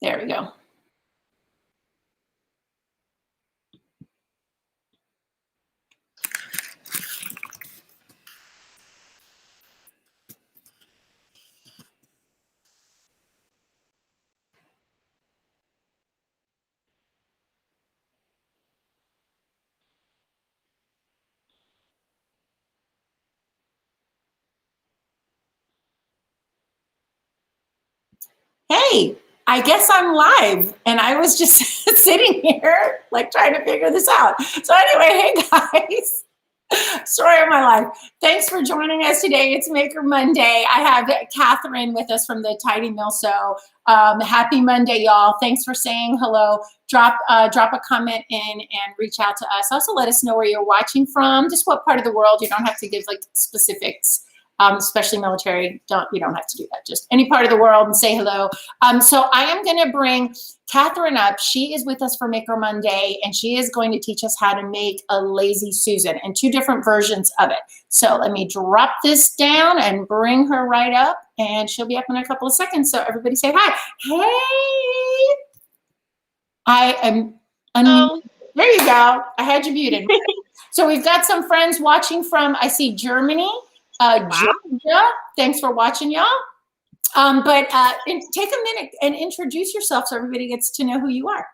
There we go. Hey, I guess I'm live, and I was just sitting here like trying to figure this out. So anyway, hey guys, story of my life. Thanks for joining us today. It's Maker Monday. I have Catherine with us from the Tidy Mill. So happy Monday, y'all. Thanks for saying hello. Drop a comment in and reach out to us. Also, let us know where you're watching from, just what part of the world. You don't have to give like specifics. Especially military, you don't have to do that. Just any part of the world and say hello. So I am going to bring Catherine up. She is with us for Maker Monday, and she is going to teach us how to make a lazy Susan and 2 different versions of it. So let me drop this down and bring her right up, and she'll be up in a couple of seconds. So everybody say hi. Hey, I am unmuted. There you go. I had you muted. So we've got some friends watching from, I see Germany. Georgia, thanks for watching, y'all. But take a minute and introduce yourself so everybody gets to know who you are.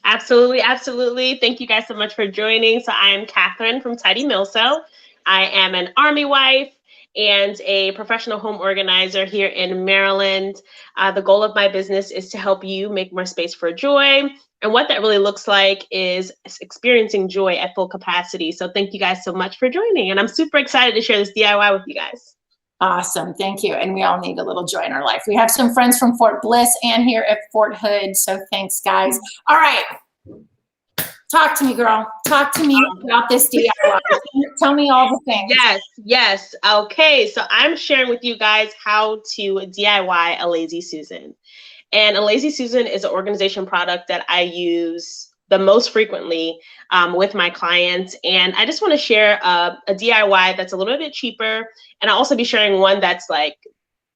Absolutely, absolutely. Thank you guys so much for joining. So I am Catherine from Tidy Milso. I am an Army wife and a professional home organizer here in Maryland. The goal of my business is to help you make more space for joy. And what that really looks like is experiencing joy at full capacity. So thank you guys so much for joining. And I'm super excited to share this DIY with you guys. Awesome. Thank you. And we all need a little joy in our life. We have some friends from Fort Bliss and here at Fort Hood. So thanks, guys. All right. Talk to me, girl. Talk to me about this DIY. Tell me all the things. Yes. Okay. So I'm sharing with you guys how to DIY a Lazy Susan. And a Lazy Susan is an organization product that I use the most frequently with my clients. And I just want to share a DIY that's a little bit cheaper. And I'll also be sharing one that's like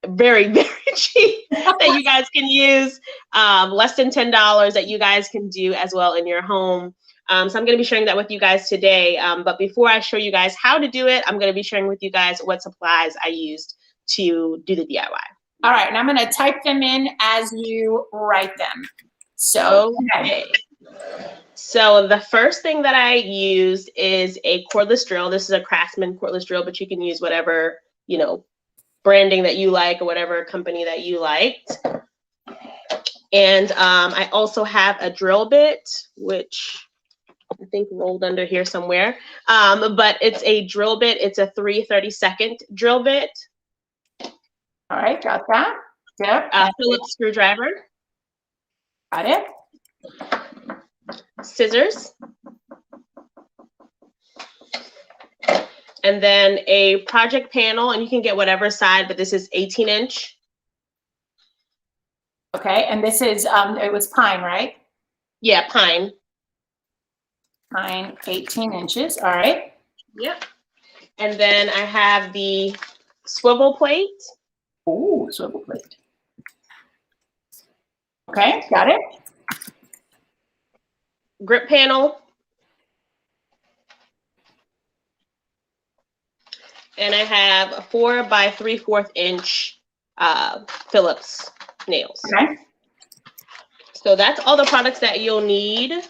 very, very cheap that you guys can use, less than $10 that you guys can do as well in your home. So I'm going to be sharing that with you guys today. But before I show you guys how to do it, I'm going to be sharing with you guys what supplies I used to do the DIY. All right, and I'm going to type them in as you write them. So, okay. So the first thing that I used is a cordless drill. This is a Craftsman cordless drill, but you can use whatever, branding that you like or whatever company that you liked. And I also have a drill bit, which I think rolled under here somewhere. But it's a drill bit. It's a 3/32 drill bit. All right, got that. Yep. Phillips screwdriver. Got it. Scissors. And then a project panel, and you can get whatever side, but this is 18-inch. Okay, and this is, it was pine, right? Yeah, pine. Pine, 18 inches, all right. Yep. And then I have the swivel plate. Ooh, swivel plate. Okay, got it. Grip panel. And I have a 4 by 3/4 inch Phillips nails. Okay. So that's all the products that you'll need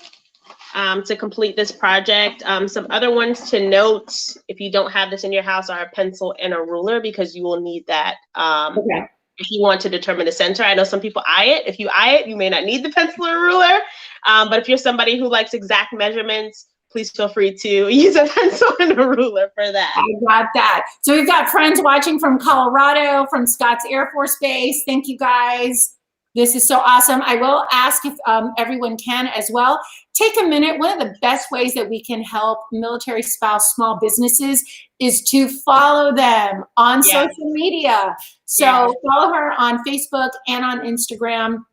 to complete this project. Some other ones to note, if you don't have this in your house, are a pencil and a ruler, because you will need that Okay. if you want to determine the center. I know some people eye it. If you eye it, you may not need the pencil or ruler. But if you're somebody who likes exact measurements, please feel free to use a pencil and a ruler for that. I got that. So we've got friends watching from Colorado, from Scotts Air Force Base. Thank you, guys. This is so awesome. I will ask if everyone can as well. Take a minute. One of the best ways that we can help military spouse small businesses is to follow them on social media. So follow her on Facebook and on Instagram.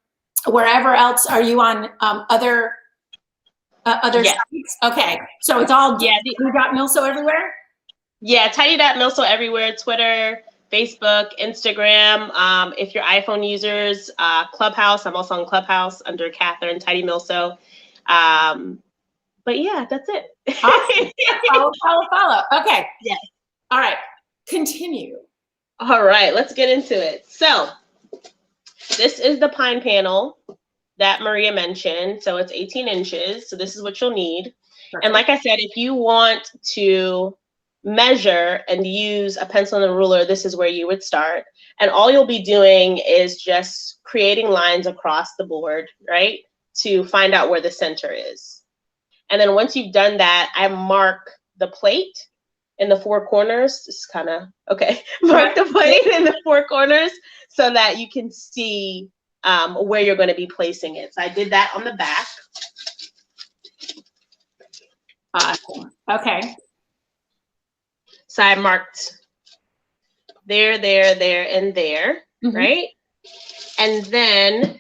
Wherever else are you on other sites? Okay, so it's all we got Milso everywhere? Yeah, Tidy.Milso everywhere, Twitter, Facebook, Instagram. If you're iPhone users, Clubhouse. I'm also on Clubhouse under Catherine Tidy Milso. But yeah, that's it. Awesome. Follow. Okay. Yes. All right. Continue. All right, let's get into it. So this is the pine panel that Maria mentioned. So it's 18 inches. So this is what you'll need. Perfect. And like I said, if you want to measure and use a pencil and a ruler, this is where you would start. And all you'll be doing is just creating lines across the board, right, to find out where the center is. And then once you've done that, I mark the plate in the four corners. This is kind of, okay, mark the plate in the four corners so that you can see where you're going to be placing it. So I did that on the back. Awesome. Okay. So I marked there, and there, right? And then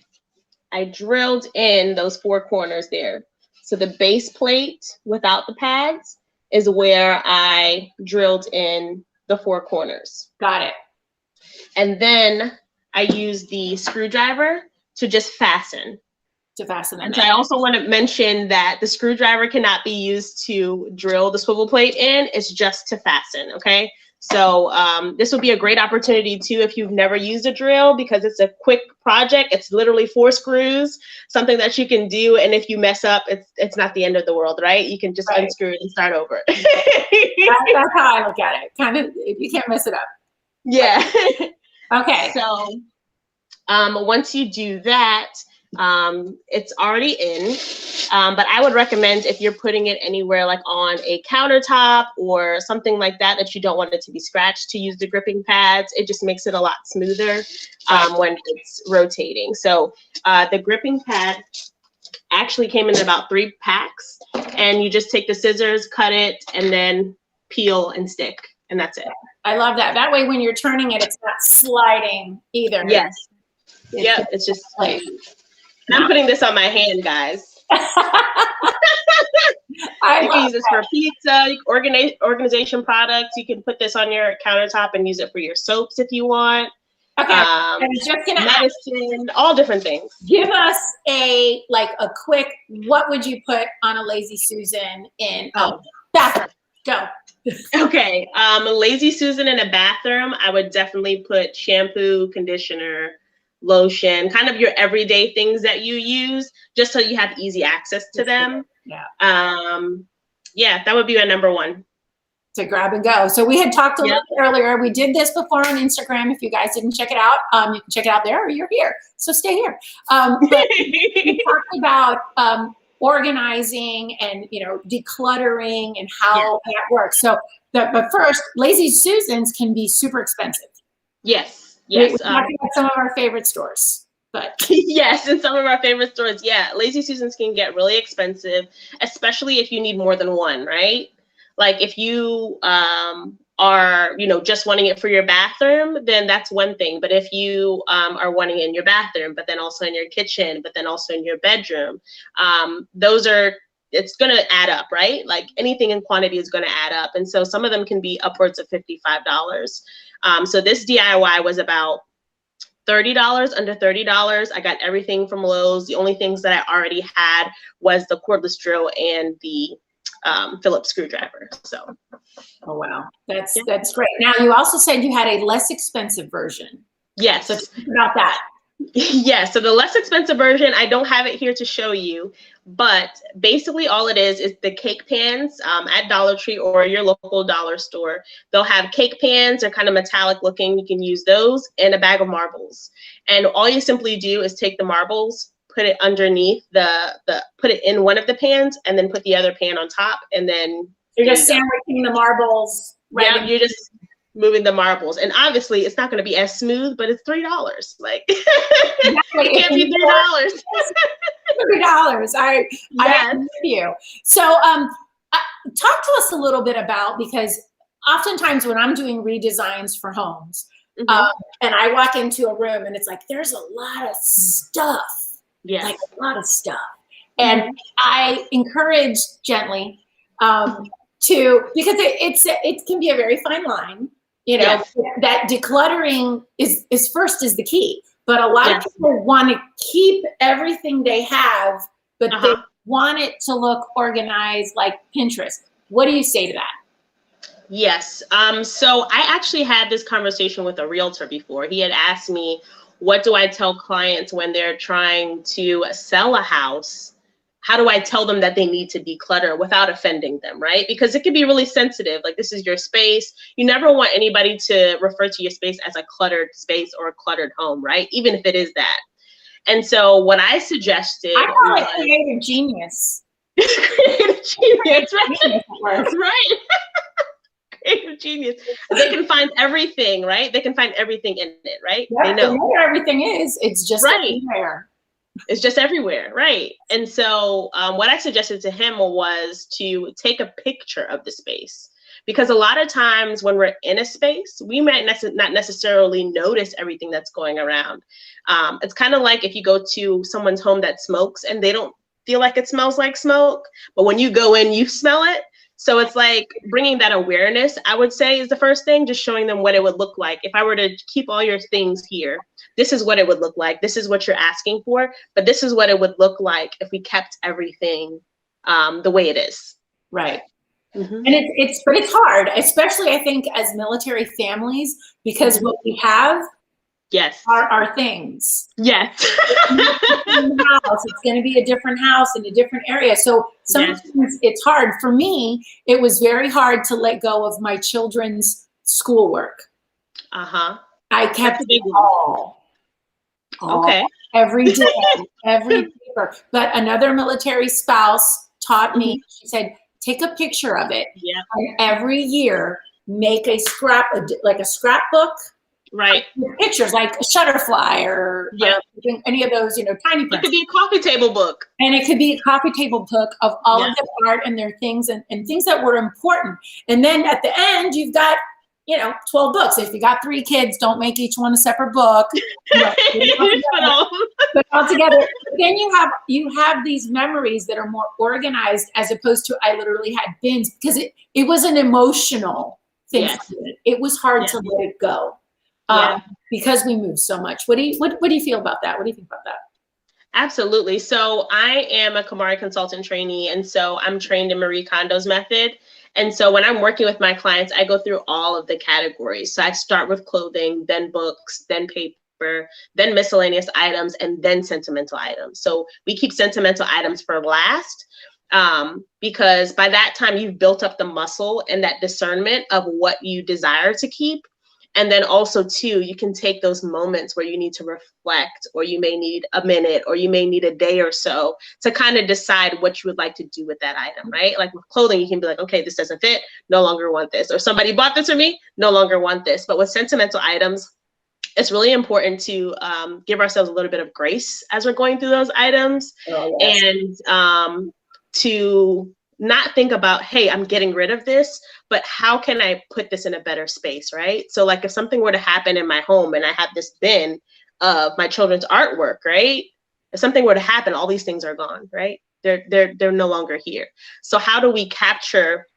I drilled in those four corners there. So the base plate without the pads is where I drilled in the four corners. Got it. And then I used the screwdriver to just fasten. And so I also want to mention that the screwdriver cannot be used to drill the swivel plate in. It's just to fasten, okay? So this would be a great opportunity too if you've never used a drill, because it's a quick project. It's literally 4 screws, something that you can do. And if you mess up, it's not the end of the world, right? You can just unscrew it and start over. That's how I look at it. Kind of, you can't mess it up. Yeah. Okay. So once you do that, it's already in, but I would recommend if you're putting it anywhere like on a countertop or something like that, that you don't want it to be scratched, to use the gripping pads. It just makes it a lot smoother when it's rotating. So the gripping pad actually came in about 3 packs, and you just take the scissors, cut it, and then peel and stick, and that's it. I love that. That way when you're turning it, it's not sliding either. Yes. It's just like, I'm putting this on my hand, guys. You can use this for pizza, organization products. You can put this on your countertop and use it for your soaps if you want. Okay. I'm just gonna medicine, all different things. Give us a quick, what would you put on a Lazy Susan in bathroom? Go. Okay. Lazy Susan in a bathroom, I would definitely put shampoo, conditioner, lotion, kind of your everyday things that you use, just so you have easy access to them. Yeah, that would be my number one. To grab and go. So we had talked a little bit earlier. We did this before on Instagram. If you guys didn't check it out, you can check it out there, or you're here. So stay here. But we talked about organizing and decluttering and how that works. So, but first, Lazy Susans can be super expensive. Yes. We're talking about some of our favorite stores, but yes, in some of our favorite stores, Lazy Susans can get really expensive, especially if you need more than one, right? Like if you are, just wanting it for your bathroom, then that's one thing. But if you are wanting it in your bathroom, but then also in your kitchen, but then also in your bedroom, it's going to add up, right? Like anything in quantity is going to add up. And so some of them can be upwards of $55. So this DIY was about $30, under $30. I got everything from Lowe's. The only things that I already had was the cordless drill and the Phillips screwdriver. So. Oh, wow. That's great. Now, you also said you had a less expensive version. Yes. So talk about that. Yeah, so the less expensive version, I don't have it here to show you, but basically all it is the cake pans at Dollar Tree or your local dollar store. They'll have cake pans. They're kind of metallic looking. You can use those, and a bag of marbles. And all you simply do is take the marbles, put it underneath put it in one of the pans, and then put the other pan on top, and then you're just sandwiching the marbles. Right. Yeah, you're just moving the marbles, and obviously it's not going to be as smooth, but it's $3. Like exactly. It can't be $3. $3. I agree with you. So talk to us a little bit about, because oftentimes when I'm doing redesigns for homes, and I walk into a room and it's like there's a lot of stuff. Yes. Like a lot of stuff. And I encourage gently because it can be a very fine line. you know, Yes. that decluttering is the key. But a lot of Yes. people want to keep everything they have, but they Uh-huh. want it to look organized like Pinterest. What do you say to that? Yes. So I actually had this conversation with a realtor before. He had asked me, what do I tell clients when they're trying to sell a house? How do I tell them that they need to declutter without offending them, right? Because it can be really sensitive. Like, this is your space. You never want anybody to refer to your space as a cluttered space or a cluttered home, right? Even if it is that. And so what I suggested I call it was creative genius. creative genius, right? Genius at work. Right. Creative genius. They can find everything, right? They can find everything in it, right? Yep, They know. where everything is, it's just Right. everywhere. It's just everywhere, right? And so what I suggested to him was to take a picture of the space. Because a lot of times when we're in a space, we might not necessarily notice everything that's going around. It's kind of like if you go to someone's home that smokes and they don't feel like it smells like smoke, but when you go in, you smell it. So it's like bringing that awareness, I would say, is the first thing, just showing them what it would look like. If I were to keep all your things here, this is what it would look like. This is what you're asking for, but this is what it would look like if we kept everything the way it is. Right. Mm-hmm. And but it's hard, especially I think as military families, because what we have Yes. are our things. Yes. It's going to be a different house in a different area. So sometimes it's hard. For me, it was very hard to let go of my children's schoolwork. Uh-huh. I kept it all. Okay. Every day, every paper. But another military spouse taught me, she said, take a picture of it. Yeah. And every year, make a like a scrapbook. Right. With pictures like a Shutterfly or any of those, tiny prints. It could be a coffee table book. And it could be a coffee table book of all of the art and their things and things that were important. And then at the end, you've got, 12 books. If you got 3 kids, don't make each one a separate book. Put all together. Then you have these memories that are more organized, as opposed to I literally had bins, because it was an emotional thing. Yes. It was hard to let it go. Because we move so much. What do you feel about that? What do you think about that? Absolutely. So I am a KonMari consultant trainee, and so I'm trained in Marie Kondo's method. And so when I'm working with my clients, I go through all of the categories. So I start with clothing, then books, then paper, then miscellaneous items, and then sentimental items. So we keep sentimental items for last, because by that time you've built up the muscle and that discernment of what you desire to keep. And then also, too, you can take those moments where you need to reflect, or you may need a minute, or you may need a day or so to kind of decide what you would like to do with that item, right? Like with clothing, you can be like, okay, this doesn't fit, no longer want this. Or somebody bought this for me, no longer want this. But with sentimental items, it's really important to give ourselves a little bit of grace as we're going through those items, and to not think about, hey, I'm getting rid of this, but how can I put this in a better space, right? So like if something were to happen in my home and I have this bin of my children's artwork, right? If something were to happen, all these things are gone, right? They're no longer here. So how do we capture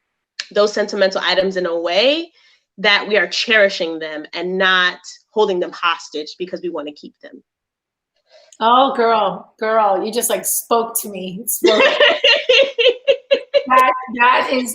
those sentimental items in a way that we are cherishing them and not holding them hostage because we want to keep them? Oh, girl, you just like spoke to me.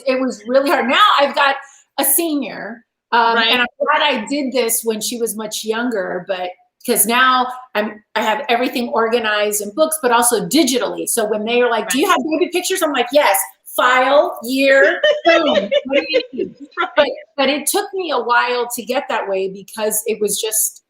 It was really hard. Now I've got a senior, and I'm glad I did this when she was much younger, but because now I have everything organized in books, but also digitally. So when they are like, do you have baby pictures? I'm like, yes, file, year, boom. What do you need? But it took me a while to get that way, because it was just,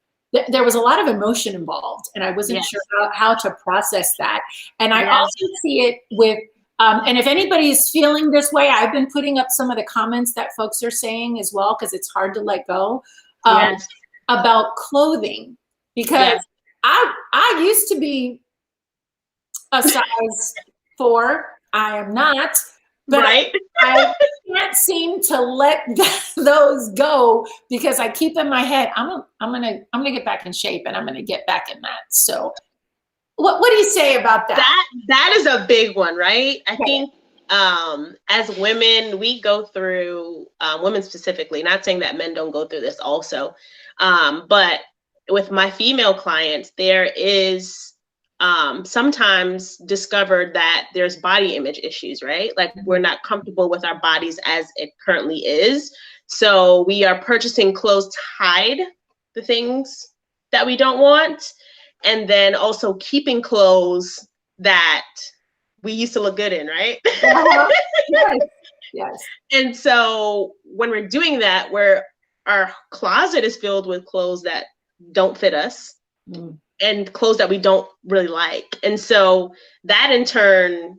there was a lot of emotion involved, and I wasn't sure how to process that. And I also see it with, and if anybody is feeling this way, I've been putting up some of the comments that folks are saying as well, because it's hard to let go, about clothing, because I used to be a size 4. I am not, but I can't seem to let those go, because I keep in my head, I'm gonna get back in shape, and I'm gonna get back in that. So what do you say about that? That is a big one, right? I think as women, we go through, women specifically, not saying that men don't go through this also, but with my female clients, there is sometimes discovered that there's body image issues, right? Like we're not comfortable with our bodies as it currently is. So we are purchasing clothes to hide the things that we don't want. And then also keeping clothes that we used to look good in, right? Yes. Yes. And so when we're doing that, where our closet is filled with clothes that don't fit us and clothes that we don't really like. And so that in turn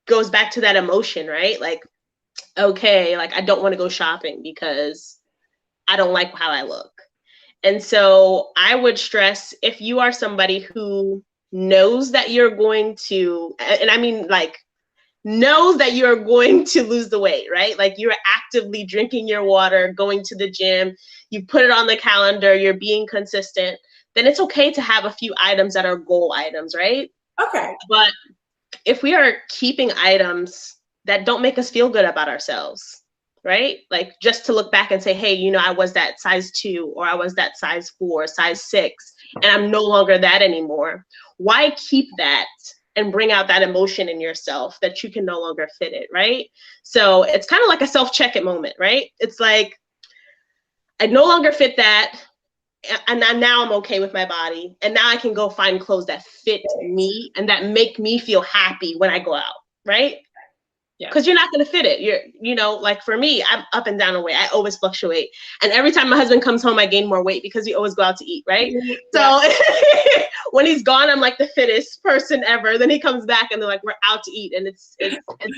goes back to that emotion, right? Like, okay, like I don't want to go shopping because I don't like how I look. And so I would stress, if you are somebody who knows that you're going to, and I mean like, knows that you're going to lose the weight, right? Like you're actively drinking your water, going to the gym, you put it on the calendar, you're being consistent, then it's okay to have a few items that are goal items, right? Okay. But if we are keeping items that don't make us feel good about ourselves, right? Like just to look back and say, hey, you know, I was that size 2, or I was that size 4, size 6, and I'm no longer that anymore. Why keep that and bring out that emotion in yourself that you can no longer fit it, right? So it's kind of like a self-check-it moment, right? It's like, I no longer fit that, and now I'm okay with my body, and now I can go find clothes that fit me and that make me feel happy when I go out, right? Yeah. Because you're not going to fit it. You know, like for me, I'm up and down in weight. I always fluctuate. And every time my husband comes home, I gain more weight because we always go out to eat, right? Yeah. So when he's gone, I'm like the fittest person ever. Then he comes back and they're like, we're out to eat. And it's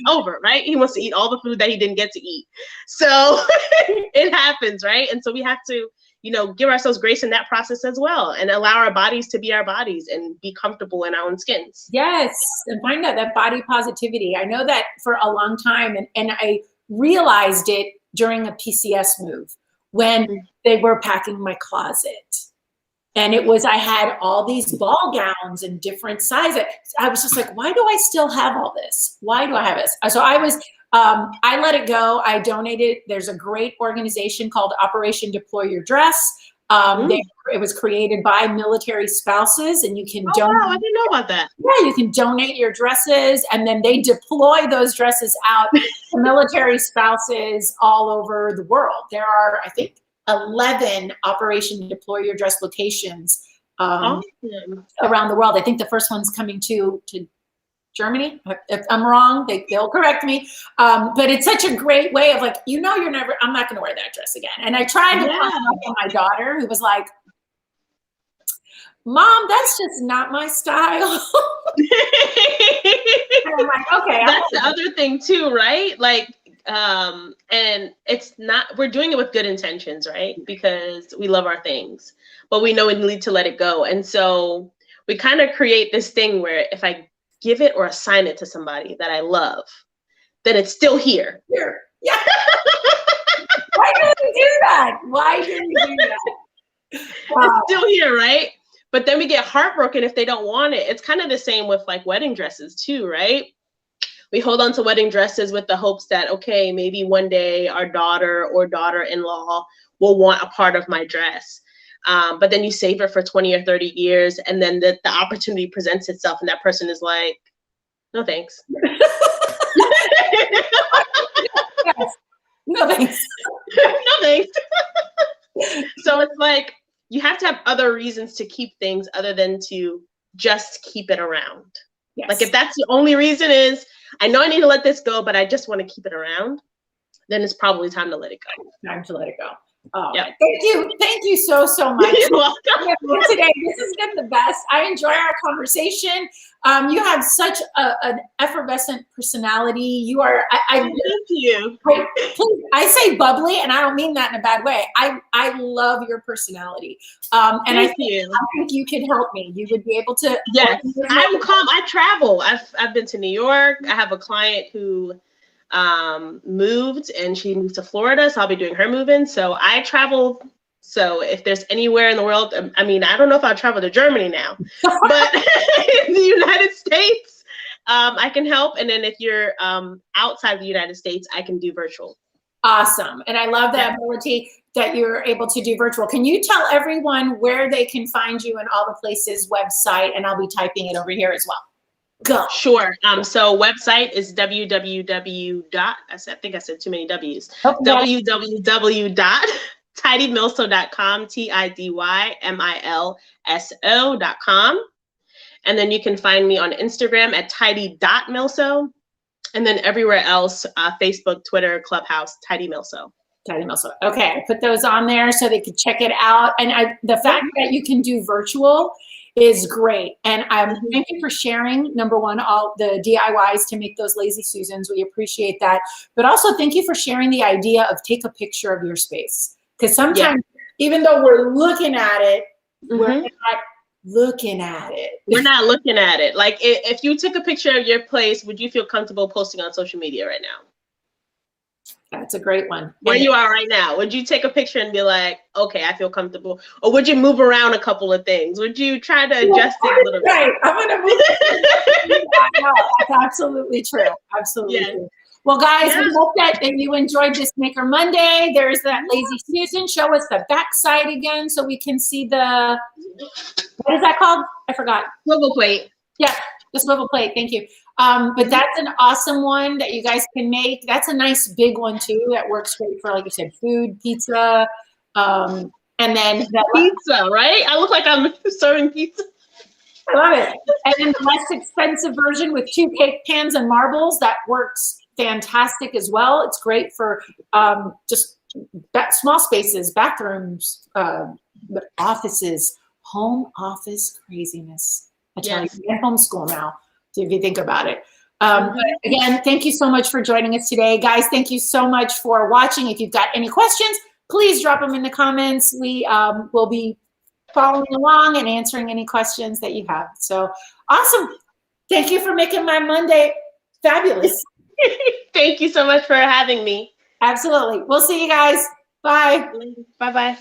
over, right? He wants to eat all the food that he didn't get to eat. So it happens, right? And so we have to, you know, give ourselves grace in that process as well, and allow our bodies to be our bodies and be comfortable in our own skins. Yes, and find out that body positivity. I know that for a long time, and I realized it during a PCS move when they were packing my closet. And it was, I had all these ball gowns in different sizes. I was just like, why do I still have all this? Why do I have this? So I let it go. I donated. There's a great organization called Operation Deploy Your Dress. It was created by military spouses, and you can donate. Wow, I didn't know about that. Yeah, you can donate your dresses, and then they deploy those dresses out to military spouses all over the world. There are, I think, 11 Operation Deploy Your Dress locations around the world. I think the first one's coming to Germany. If I'm wrong, they'll correct me. But it's such a great way of like, you know, I'm not going to wear that dress again. And I tried to find out my daughter, who was like, Mom, that's just not my style. And I'm like, okay. That's the other thing too, right? Like, and it's not, we're doing it with good intentions, right? Because we love our things, but we know we need to let it go. And so we kind of create this thing where if I give it or assign it to somebody that I love, then it's still here. Yeah. Why didn't you do that? Why didn't you do that? It's still here, right? But then we get heartbroken if they don't want it. It's kind of the same with like wedding dresses too, right? We hold on to wedding dresses with the hopes that, okay, maybe one day our daughter or daughter-in-law will want a part of my dress. But then you save it for 20 or 30 years, and then the opportunity presents itself, and that person is like, no thanks. Yes. No thanks. No thanks. So it's like, you have to have other reasons to keep things other than to just keep it around. Yes. Like if that's the only reason is, I know I need to let this go, but I just want to keep it around, then it's probably time to let it go. Time to let it go. Oh, yep. Thank you so much. You're welcome. Today, this has been the best. I enjoy our conversation. You have such an effervescent personality. You are. Thank you. I say bubbly, and I don't mean that in a bad way. I love your personality, and I think you can help me. You would be able to. Yes, I'm calm. I travel. I've been to New York. I have a client who moved, and she moved to Florida, so I'll be doing her move-in. So I travel. So if there's anywhere in the world, I mean, I don't know if I'll travel to Germany now, but in the United States, I can help. And then if you're outside the United States, I can do virtual. Awesome. And I love the ability that you're able to do virtual. Can you tell everyone where they can find you in all the places, website, and I'll be typing it over here as well. Go. Sure. So website is I think I said too many W's. www.tidymilso.com, TIDYMILSO.com. And then you can find me on Instagram at tidy.milso. And then everywhere else, Facebook, Twitter, Clubhouse, Tidy Milso. Tidy Milso. Okay, I put those on there so they could check it out. And the fact that you can do virtual is great. And thank you for sharing, number one, all the DIYs to make those lazy Susans. We appreciate that. But also thank you for sharing the idea of take a picture of your space. Because sometimes, even though we're looking at it, we're not looking at it. We're not looking at it. Like if you took a picture of your place, would you feel comfortable posting on social media right now? That's a great one. Where you are right now, would you take a picture and be like, okay, I feel comfortable? Or would you move around a couple of things? Would you try to adjust it a little bit? Right. I'm going to move it. No, that's absolutely true. Absolutely true. Well, guys, we hope that you enjoyed this Maker Monday. There's that lazy Susan. Show us the back side again so we can see the, what is that called? I forgot. Swivel plate. Yeah, the swivel plate. Thank you. But that's an awesome one that you guys can make. That's a nice big one too. That works great for, like you said, food, pizza, and then pizza, right? I look like I'm serving pizza. I love it. And then the less expensive version with 2 cake pans and marbles, that works fantastic as well. It's great for just small spaces, bathrooms, offices, home office craziness. I tell you, you're at homeschool now, if you think about it. But again, thank you so much for joining us today. Guys, thank you so much for watching. If you've got any questions, please drop them in the comments. We will be following along and answering any questions that you have. So awesome. Thank you for making my Monday fabulous. Thank you so much for having me. Absolutely. We'll see you guys. Bye. Bye-bye.